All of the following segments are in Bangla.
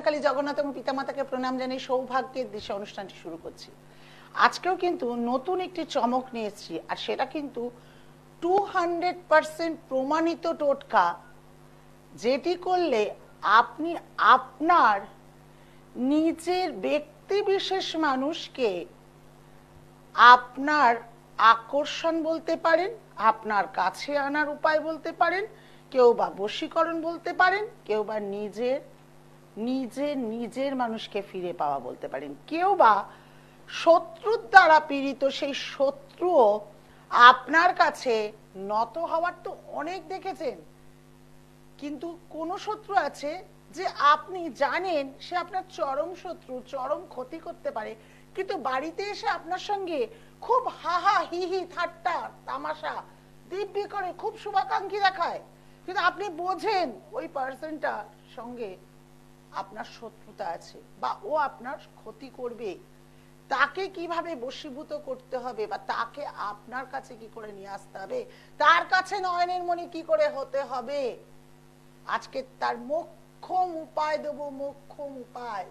কালী জগন্নাথ এবং পিতামাতাকে প্রণাম জানিয়ে সৌভাগ্যের দিশা অনুষ্ঠানটি শুরু করছি। আজকেও কিন্তু নতুন একটি চমক নিয়ে এসেছি, আর সেটা কিন্তু 200% প্রমাণিত টোটকা, যেটি করলে আপনি আপনার নিজের ব্যক্তি বিশেষ মানুষকে আপনার আকর্ষণ বলতে পারেন, আপনার কাছে আনার উপায় বলতে পারেন, কেউ বা বশীকরণ বলতে পারেন, কেউ বা নিজের নিজের নিজের মানুষকে ফিরে পাওয়া বলতে পারেন, কেউ বা শত্রুর দ্বারা পীড়িত সেই শত্রুও আপনার কাছে নত হওয়ার তো অনেক দেখেছেন। কিন্তু কোন শত্রু আছে যে আপনি জানেন সে আপনার চরম শত্রু, চরম ক্ষতি করতে পারে, কিন্তু বাড়িতে এসে আপনার সঙ্গে খুব হাহা হি হি ঠাট্টা তামাশা দিব্যি করে খুব শুভাকাঙ্ক্ষী দেখায়, কিন্তু আপনি বোঝেন ওই পার্সনটার সঙ্গে আপনার শত্রুতা আছে বা ও আপনার ক্ষতি করবে। তাকে কিভাবে বশীভূত করতে হবে বা তাকে আপনার কাছে কি করে নিয়ে আসতে হবে, তার কাছে নয়নের মণি কি করে হতে হবে, আজকে তার মোক্ষম উপায় দেবো, মোক্ষম উপায়।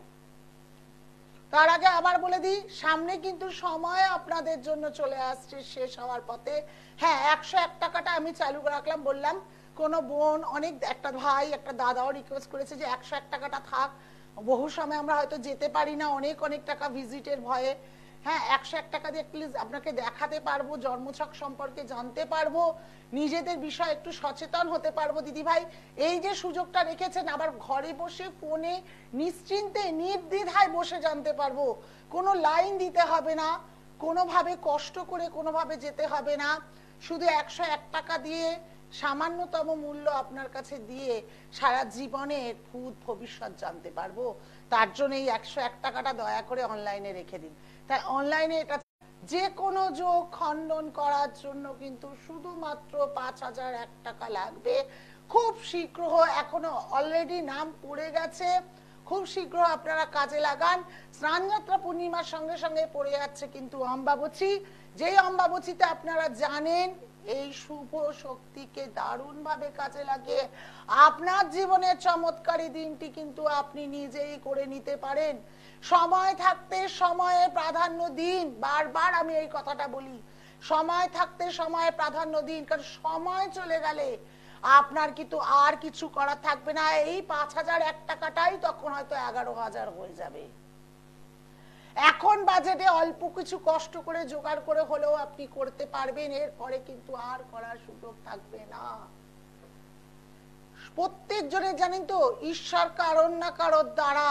তার আগে আবার বলে দিই, সামনে কিন্তু সময় আপনাদের জন্য চলে আসছে শেষ হওয়ার পথে। হ্যাঁ, 101 টাকাটা আমি চালু রাখলাম, বললাম কোন বোন, অনেক একটা ভাই একটা দাদাও রিকোয়েস্ট করেছে যে 101 টাকাটা থাক, বহু সময় আমরা হয়তো যেতে পারি না, অনেক অনেক টাকা ভিজিটের ভয়ে। হ্যাঁ, 101 টাকা দিয়ে প্লিজ আপনাকে দেখাতে পারবো, জন্মছক সম্পর্কে জানতে পারবো, নিজেদের বিষয়ে একটু সচেতন হতে পারবো। দিদি ভাই, এই যে সুযোগটা রেখেছেন, আবার ঘরে বসে ফোনে নিশ্চিন্তে নির্দ্বিধায় বসে জানতে পারবো, কোনো লাইন দিতে হবে না, কোনোভাবে কষ্ট করে কোনোভাবে যেতে হবে না, শুধু 101 টাকা দিয়ে সামান্যতম মূল্য আপনার কাছে দিয়ে সারা জীবনের ভূত ভবিষ্যৎ জানতে পারবো। তার জন্য এই 101 টাকাটা দয়া করে অনলাইনে রেখে দিন। তাই অনলাইনে এটা যে কোনো যোগ খণ্ডন করার জন্য কিন্তু শুধুমাত্র 5001 টাকা লাগবে। খুব শীঘ্র, এখনো অলরেডি নাম পড়ে গেছে, খুব শীঘ্র আপনারা কাজে লাগান। স্নানযাত্রা পূর্ণিমার সঙ্গে সঙ্গে পড়ে যাচ্ছে কিন্তু অম্বাবচী, যেই অম্বাবচীতে আপনারা জানেন এই শুভ শক্তিকে দারুণ ভাবে কাজে লাগিয়ে আপনার জীবনের চমৎকারী দিনটি কিন্তু আপনি নিজেই করে নিতে পারেন। সময় থাকতে সময়ে প্রাধান্য দিন, বারবার আমি এই কথাটা বলি, সময় থাকতে সময়ে প্রাধান্য দিন, কারণ সময় চলে গেলে আপনার কিন্তু আর কিছু করার থাকবে না। এই 5001 টাকাটাই তখন হয়তো 11,000 হয়ে যাবে। এখন বাজেটে অল্প কিছু কষ্ট করে জোগাড় করে হলেও আপনি করতে পারবেন, এরপরে কিন্তু আর করার সুযোগ থাকবে না। প্রত্যেক জনের জানেন তো, ঈশ্বর কারণ না কারোর দ্বারা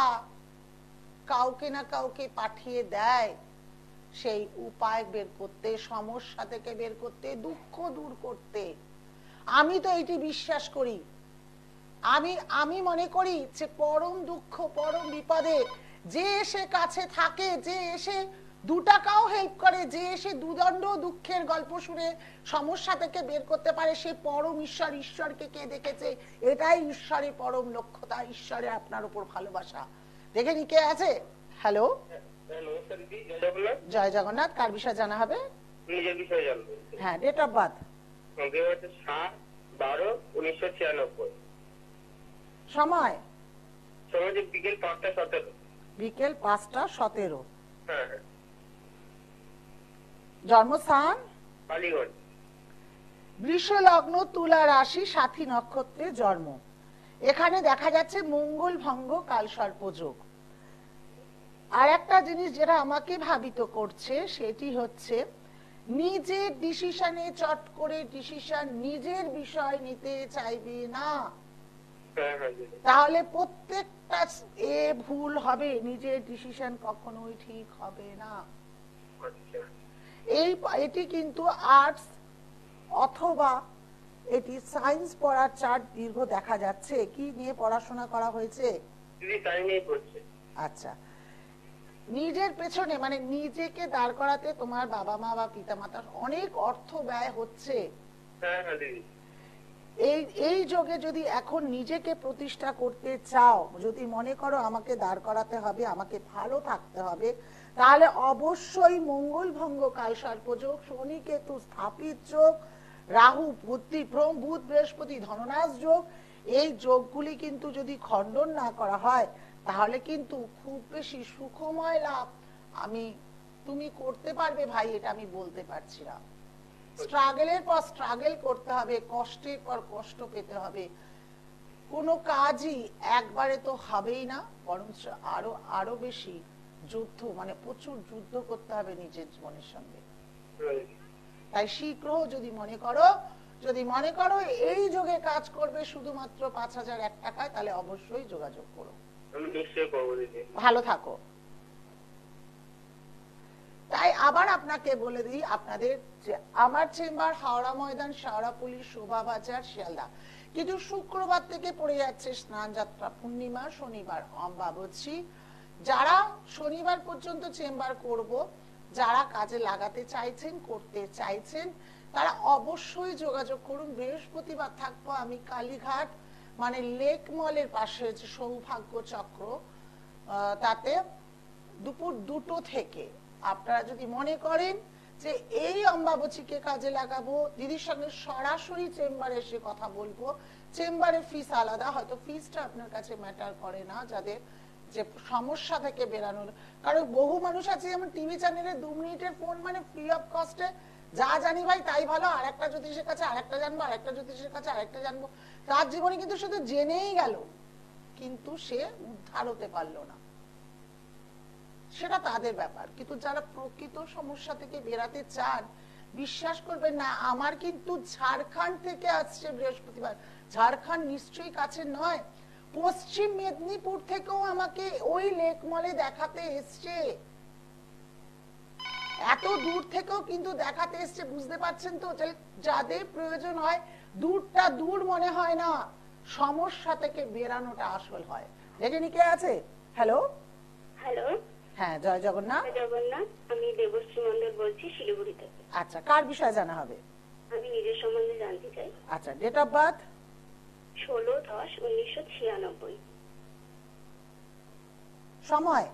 কাউকে না কাউকে পাঠিয়ে দেয় সেই উপায় বের করতে, সমস্যা থেকে বের করতে, দুঃখ দূর করতে। আমি তো এটি বিশ্বাস করি। আমি মনে করি যে পরম দুঃখ পরম বিপদে যে এসে কাছে থাকে, যে এসে 2 টাকাও হেল্প করে, যে এসে দুদণ্ড দুঃখের গল্প শুনে সমস্যা থেকে বের করতে পারে, সে পরম ঈশ্বর। ঈশ্বরকে কে দেখেছে? এটাই ঈশ্বরের পরম লক্ষ্যতা, ঈশ্বরের আপনার উপর ভালোবাসা। দেখে নি কে আছে? হ্যালো, জয় জগন্নাথ। কার বিষয়ে জানা হবে? নিজের বিষয়ে জানবো। হ্যাঁ, ডেট অফ বার্থ 7/12/1996। সময় বিকেল 5টা 17। বিকেল 5টা 17। হ্যাঁ। জন্মস্থান বালিগঞ্জ। বৃষ লগ্ন, তুলা রাশি, সাথী নক্ষত্রে জন্ম। এখানে দেখা যাচ্ছে মঙ্গল ভঙ্গ কালসর্প যোগ। আর একটা জিনিস যেটা আমাকে ভাবিত করছে সেটি হচ্ছে নিজের ডিসিশনে চট করে ডিসিশন নিজের বিষয় নিতে চাইবে না, তাহলে প্রত্যেকটা ভুল হবে, নিজের ডিসিশন কখনোই ঠিক হবে না। এটি কিন্তু আর্টস অথবা এটি সায়েন্স পড়ার চার্ট দীর্ঘ দেখা যাচ্ছে। কি নিয়ে পড়াশোনা করা হয়েছে? আচ্ছা, নিজের পেছনে মানে নিজেকে দাঁড় করাতে তোমার বাবা মা বা পিতা মাতার অনেক অর্থ ব্যয় হচ্ছে। এই যোগে যদি এখন নিজেকে প্রতিষ্ঠা করতে চাও, যদি মনে করো আমাকে দাঁড় করাতে হবে, আমাকে ভালো থাকতে হবে, তাহলে অবশ্যই মঙ্গল ভঙ্গ কালসর্প যোগ, শনি কেতু স্থাপিত যোগ, রাহু বুধ বৃহস্পতি ধননাশ যোগ, এই যোগগুলি কিন্তু যদি খণ্ডন না করা হয় তাহলে কিন্তু খুব বেশি সুখময় লাভ তুমি করতে পারবে ভাই, এটা আমি বলতে পারছি না। স্ট্রাগলের পর স্ট্রাগল করতে হবে, কষ্টের পর কষ্ট পেতে হবে। কোনো কাজই একবারে তো হবেই না, বরং আরো আরো বেশি যুদ্ধ, মানে প্রচুর যুদ্ধ করতে হবে নিজের জীবনের সঙ্গে। তাই শীঘ্র যদি মনে করো এই যোগে কাজ করবে শুধুমাত্র ৫,০০০ টাকায়, তাহলে অবশ্যই যোগাযোগ করো। আমি নিশ্চয়ই করবো দিদি। ভালো থাকো। তাই আবার আপনাকে বলে দিই, আপনাদের যে আমার চেম্বার হাওড়া ময়দান, শাওড়াপল্লী, শোভাবাজার, শিয়ালদা। কিন্তু শুক্রবার থেকে পড়ে যাচ্ছে স্নান যাত্রা পূর্ণিমা, শনিবার অমাবস্যা। যারা শনিবার পর্যন্ত চেম্বার করব, যারা কাজে লাগাতে চাইছেন, করতে চাইছেন, তারা অবশ্যই যোগাযোগ করুন। বৃহস্পতিবার থাকবো আমি কালীঘাট, মানে লেক মলের পাশে হচ্ছে সৌভাগ্য চক্র, তাতে দুপুর 2টো থেকে। আপনারা যদি মনে করেন যে এই অম্বাবচীকে কাজে লাগাবো, দিদির সঙ্গে সরাসরি চেম্বারে এসে কথা বলবো, চেম্বারের ফিস আলাদা, হয়তো ফিসটা আপনার কাছে ম্যাটার করে না, যাদের যে সমস্যা থেকে বেরানোর। কারণ বহু মানুষ আছে যেমন টিভি চ্যানেলে 2 মিনিটের ফোন, মানে ফ্রি অফ কস্টে যা জানি ভাই তাই ভালো, আর একটা জ্যোতিষের কাছে আরেকটা জানবো, আরেকটা জ্যোতিষের কাছে আরেকটা জানবো। তার জীবনে কিন্তু শুধু জেনেই গেল, কিন্তু সে উদ্ধার হতে পারলো না, সেটা তাদের ব্যাপার। কিন্তু যারা প্রকৃত সমস্যা থেকে বেরাতে চান, বিশ্বাস করবেন না, আমার কিন্তু ঝাড়খণ্ড থেকে আসছে বৃহস্পতিবার। ঝাড়খণ্ড নিশ্চয়ই কাছে নয়, পশ্চিম মেদিনীপুর থেকেও আমাকে ওই লেক মলে দেখাতে এসছে। এত দূর থেকেও কিন্তু দেখাতে এসছে, বুঝতে পারছেন তো? যাদের প্রয়োজন হয়, দূরটা দূর মনে হয় না, সমস্যা থেকে বেরানোটা আসল হয়। দেখে নি কে আছে? Hello hello. হ্যাঁ, জয় জগন্নাথ। জগন্নাথ, আমি দেবশ্রী মন্ডল বলছি, শিলিগুড়ি থেকে। আচ্ছা, কার বিষয়ে জানা হবে? আমি নিজের সম্বন্ধে জানতে চাই। আচ্ছা, ডেট অফ বার্থ? 16/10/1996। সময়?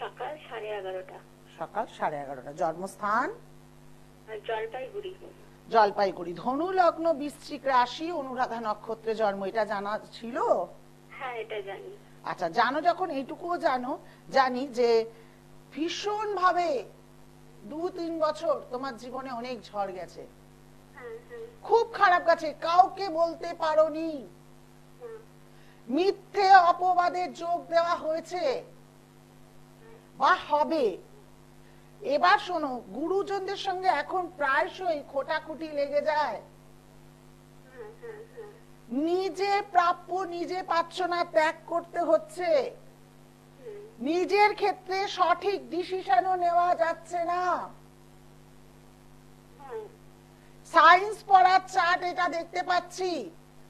সকাল 11:30টা। সকাল 11:30টা। জন্মস্থান? জলপাইগুড়ি। জলপাইগুড়ি। ধনু লগ্ন, বৃশ্চিক রাশি, অনুরাধা নক্ষত্রে জন্ম, এটা জানা ছিল? হ্যাঁ, এটা জানি। আচ্ছা, জানো যখন, এইটুকুও জানি যে ভীষণ ভাবে 2-3 বছর তোমার জীবনে অনেক ঝড় গেছে, খুব খারাপ গেছে, কাউকে বলতে পারোনি, মিথ্যে অপবাদের যোগ দেওয়া হয়েছে বা হবে। এবার শোনো, গুরুজনদের সঙ্গে এখন প্রায়শই খোটাখুটি লেগে যায়, নিজে প্রাপ্য নিজে পাচ্ছ না, ত্যাগ করতে হচ্ছে, নিজের ক্ষেত্রে সঠিক ডিসিশনও নেওয়া যাচ্ছে না। সায়েন্স পড়ার চার্ট এটা দেখতে পাচ্ছি,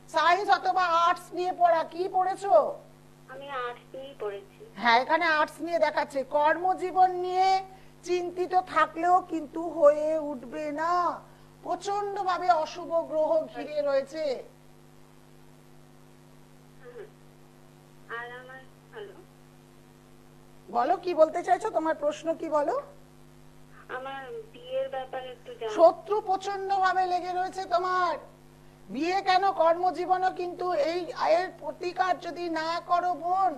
সায়েন্স অথবা আর্টস নিয়ে পড়া। কি পড়েছো? আমি আর্টস নিয়ে পড়েছি। হ্যাঁ, এখানে আর্টস নিয়ে দেখাচ্ছে। কর্মজীবন নিয়ে চিন্তিত থাকলেও কিন্তু হয়ে উঠবে না, প্রচন্ড ভাবে অশুভ গ্রহ ঘিরে রয়েছে। আর আমার হ্যালো, বলো কি বলতে চাইছো, তোমার প্রশ্ন কি বলো? আমার বিয়ের ব্যাপারে একটু জানতে। শত্রু প্রচন্ড ভাবে লেগে রয়েছে তোমার। বিয়ে কেন, কর্মজীবনও কিন্তু এই আয়ের প্রতিকার যদি না করো বোন,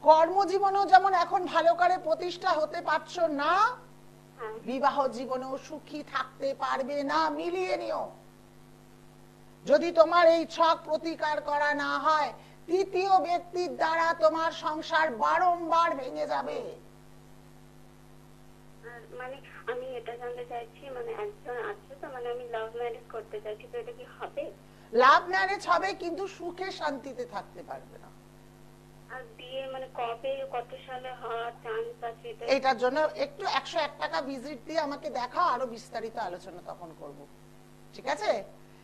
কর্মজীবনেও যেমন এখন ভালো করে প্রতিষ্ঠা হতে পারছো না, বিবাহ জীবনেও সুখী থাকতে পারবে না। মিলিয়ে নিও। যদি তোমার এই ছক প্রতিকার করা না হয়, তৃতীয় ব্যক্তির দ্বারা তোমার সংসার বারংবার ভেঙে যাবে। মানে আমি এটা জানতে চাইছি, মানে একজন আছে তো, মানে আমি লাভ ম্যারেজ করতে চাইছি, তো এটা কি হবে? লাভ ম্যারেজ হবে, কিন্তু সুখে শান্তিতে থাকতে পারবে না। আর বিয়ে মানে কবে, কত সালে হওয়ার চান্স আছে? এটার জন্য একটু 101 টাকা ভিজিট দিয়ে আমাকে দেখাও, আরো বিস্তারিত আলোচনা তখন করব, ঠিক আছে?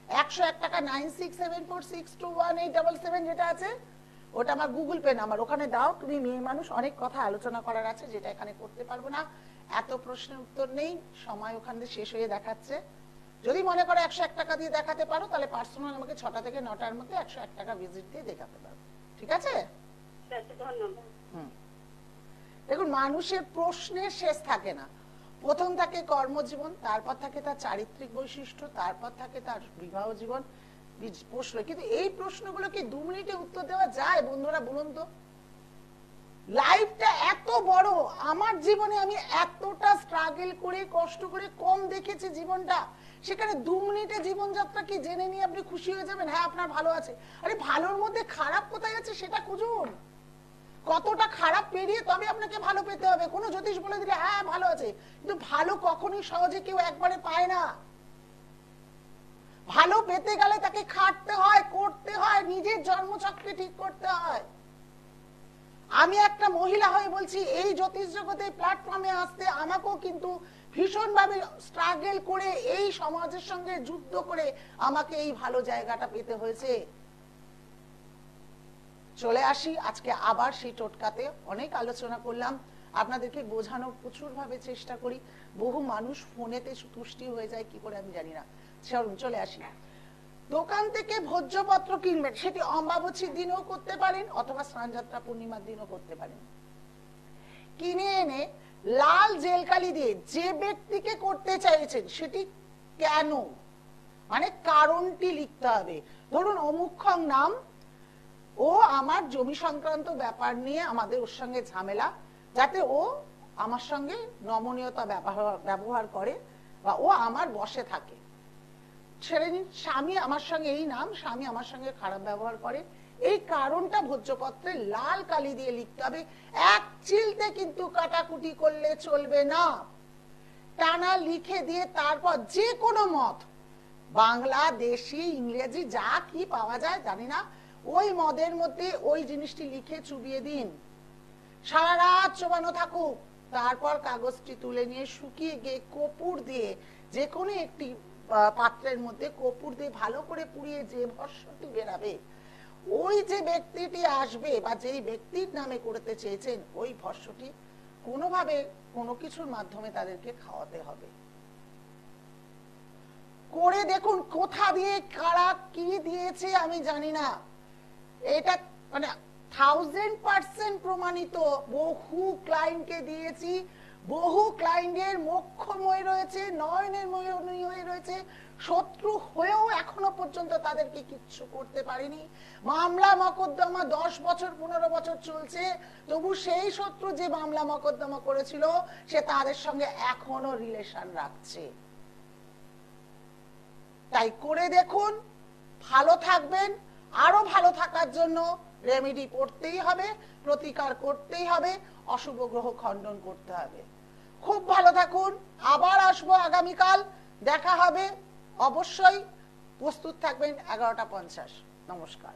101 টাকা 9674621877 যেটা আছে, ওটা আমার গুগল পে নাম্বার, ওখানে দাও। তুমি মেয়ে মানুষ, অনেক কথা আলোচনা করার আছে, যেটা এখানে করতে পারবো না। এত প্রশ্নের উত্তর নেই, সময় ওখানে শেষ হয়ে দেখাচ্ছে। যদি মনে করো 101 টাকা দিয়ে দেখাতে পারো, তাহলে পার্সোনাল আমাকে 6টা থেকে 9টার মধ্যে 101 টাকা ভিজিট দিয়ে দেখাতে পারো, ঠিক আছে? ধন্যবাদ। দেখুন, মানুষের প্রশ্নের শেষ থাকে না। প্রথম থাকে কর্মজীবন, তারপর থাকে তার চারিত্রিক বৈশিষ্ট্য, তারপর থাকে তার বিবাহ জীবন, প্রশ্ন, কিন্তু এই প্রশ্নগুলো কি 2 মিনিটে উত্তর দেওয়া যায় বন্ধুরা? বলুন তো। লাইফটা এত বড়, আমার জীবনে আমি এতটা স্ট্রাগল করে কষ্ট করে কম দেখেছি জীবনটা, সেখানে 2 মিনিটে জীবনযাত্রা কি জেনে নিয়ে আপনি খুশি হয়ে যাবেন? হ্যাঁ আপনার ভালো আছে, আরে ভালোর মধ্যে খারাপ কোথায় আছে সেটা খুঁজুন। কতটা খারাপ পেরিয়ে তবে আপনাকে ভালো পেতে হবে। কোনো জ্যোতিষ বলে দিলে হ্যাঁ ভালো আছে, কিন্তু ভালো কখনোই সহজে কেউ একবারে পায় না। ভালো পেতে গেলে তাকে খাটতে হয়, করতে হয়, নিজের জন্মচক্রে ঠিক করতে হয়। আমি একটা মহিলা হয়ে বলছি, এই জ্যোতিষ জগতে প্ল্যাটফর্মে আসতে আমাকেও কিন্তু ভীষণভাবে স্ট্রাগল করে এই সমাজের সঙ্গে যুদ্ধ করে আমাকে এই ভালো জায়গাটা পেতে হয়েছে। চলে আসি আজকে আবার সেই টোটকাতে। অনেক আলোচনা করলাম, আপনাদেরকে বোঝানোর প্রচুর ভাবে চেষ্টা করি, বহু মানুষ ফোনেতে তুষ্টি হয়ে যায় কি করে আমি জানি না। চলে আসি। দোকান থেকে ভোজ্যপত্র কিনবেন, সেটি অমাবস্যার দিনেও করতে পারেন অথবা স্নানযাত্রা পূর্ণিমার দিনও করতে পারেন। কিনে এনে লাল জেলকালি দিয়ে যে ব্যক্তিকে করতে চাইছেন সেটি কেন, মানে কারণটি লিখতে হবে। ধরুন অমুক্ষং নাম, ও আমার জমি সংক্রান্ত ব্যাপার নিয়ে আমাদের ওর সঙ্গে ঝামেলা, যাতে ও আমার সঙ্গে নমনীয়তা ব্যবহার করে বা ও আমার বসে থাকে। ছেড়ে নিন, স্বামী আমার সঙ্গে এই নাম, স্বামী আমার সঙ্গে খারাপ ব্যবহার করে, এই কারণটা ভোজ্যপত্রে লাল কালি দিয়ে লিখতে হবে। এক চিলতে কিন্তু কাটাকুটি করলে চলবে না, টানা লিখে দিয়ে তারপর যে কোনো মত, বাংলা, দেশি, ইংরেজি যা কি পাওয়া যায় জানি না, ওই মদের মধ্যে ওই জিনিসটি লিখে চুবিয়ে দিন, সারা রাত চোবানো থাকুক। তারপর কাগজটি তুলে নিয়ে শুকিয়ে গিয়ে কর্পূর দিয়ে যে কোনো একটি পাত্রের মধ্যে কর্পূর দিয়ে ভালো করে পুড়িয়ে যে ভস্মটি বেরাবে, ওই যে ব্যক্তিটি আসবে বা যেই ব্যক্তির নামে করতে চেয়েছেন ওই ভস্মটি কোনোভাবে কোনো কিছুর মাধ্যমে তাদেরকে খাওয়াতে হবে। করে দেখুন, কোথা দিয়ে কারা কি দিয়েছে আমি জানি না, এটা মানে 1000% প্রমাণিত। বহু ক্লায়েন্টকে দিয়েছি, বহু ক্লায়েন্টের মোক্ষময় রয়েছে, নয়নের ময় রয়েছে, শত্রু হয়েও এখনো পর্যন্ত তাদেরকে কিচ্ছু করতে পারেনি। মামলা মকদ্দমা 10 বছর 15 বছর চলছে, তবু সেই শত্রু যে মামলা মকদ্দমা করেছিল সে তাদের সঙ্গে এখনো রিলেশন রাখছে। তাই করে দেখুন, ভালো থাকবেন। আরো ভালো থাকার জন্য রেমেডি পড়তেই হবে, প্রতিকার করতেই হবে, অশুভ গ্রহ খণ্ডন করতে হবে। খুব ভালো থাকুন, আবার আসবো আগামীকাল, দেখা হবে। অবশ্যই প্রস্তুত থাকবেন 11টা 50। নমস্কার।